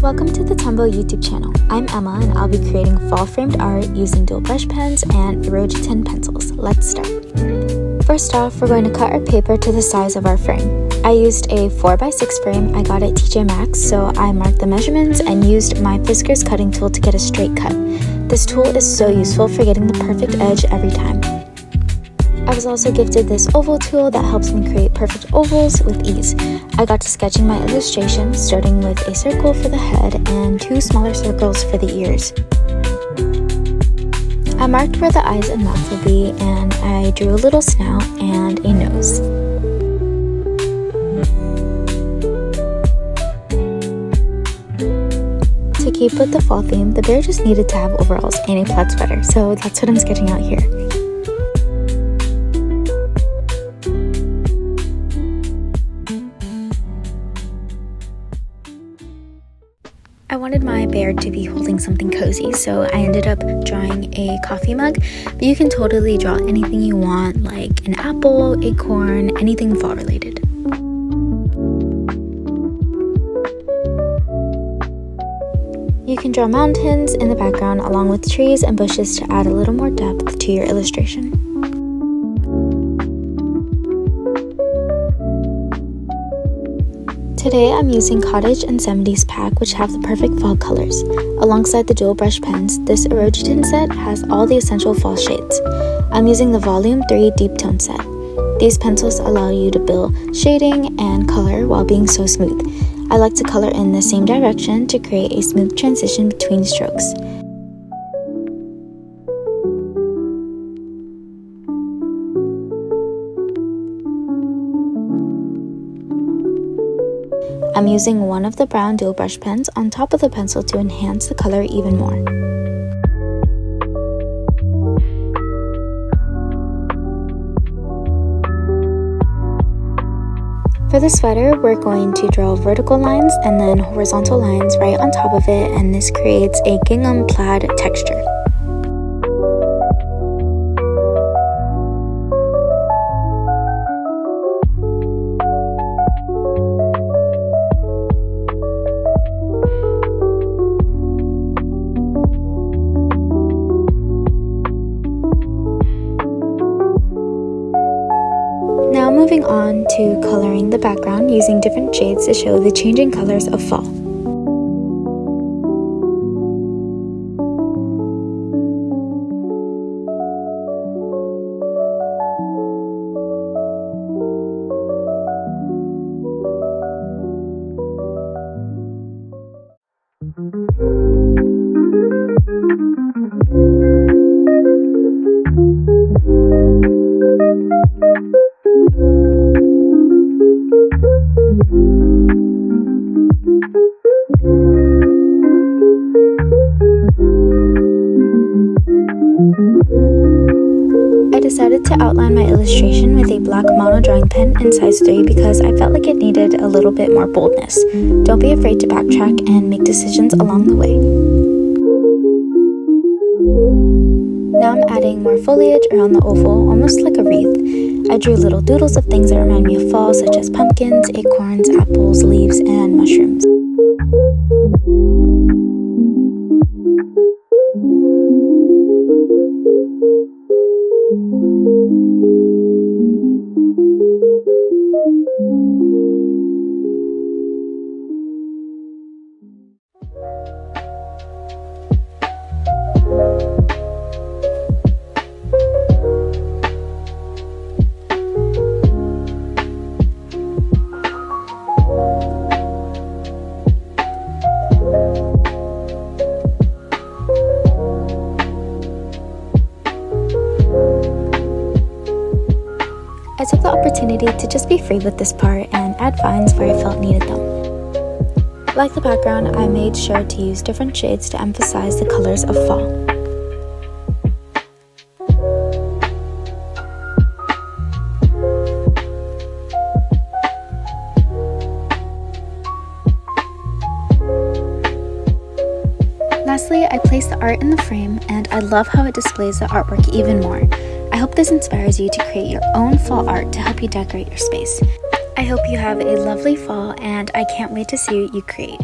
Welcome to the Tombow YouTube channel. I'm Emma and I'll be creating fall framed art using dual brush pens and Irojiten pencils. Let's start. First off, we're going to cut our paper to the size of our frame. I used a 4x6 frame I got at TJ Maxx, so I marked the measurements and used my Fiskars cutting tool to get a straight cut. This tool is so useful for getting the perfect edge every time. I was also gifted this oval tool that helps me create perfect ovals with ease. I got to sketching my illustration, starting with a circle for the head and two smaller circles for the ears. I marked where the eyes and mouth will be, and I drew a little snout and a nose. To keep with the fall theme, the bear just needed to have overalls and a plaid sweater, so that's what I'm sketching out here. I wanted my bear to be holding something cozy, so I ended up drawing a coffee mug, but you can totally draw anything you want, like an apple, acorn, anything fall related. You can draw mountains in the background along with trees and bushes to add a little more depth to your illustration. Today I'm using Cottage and 70s pack, which have the perfect fall colors. Alongside the dual brush pens, this Irojiten set has all the essential fall shades. I'm using the Volume 3 Deep Tone set. These pencils allow you to build shading and color while being so smooth. I like to color in the same direction to create a smooth transition between strokes. I'm using one of the brown dual brush pens on top of the pencil to enhance the color even more. For the sweater, we're going to draw vertical lines and then horizontal lines right on top of it, and this creates a gingham plaid texture. Now moving on to coloring the background using different shades to show the changing colors of fall. I decided to outline my illustration with a black mono drawing pen in size 3 because I felt like it needed a little bit more boldness. Don't be afraid to backtrack and make decisions along the way. Now I'm adding more foliage around the oval, almost like a wreath. I drew little doodles of things that remind me of fall, such as pumpkins, acorns, apples, leaves, and mushrooms. I took the opportunity to just be free with this part and add vines where I felt needed them. Like the background, I made sure to use different shades to emphasize the colors of fall. Lastly, I placed the art in the frame, and I love how it displays the artwork even more. I hope this inspires you to create your own fall art to help you decorate your space. I hope you have a lovely fall, and I can't wait to see what you create.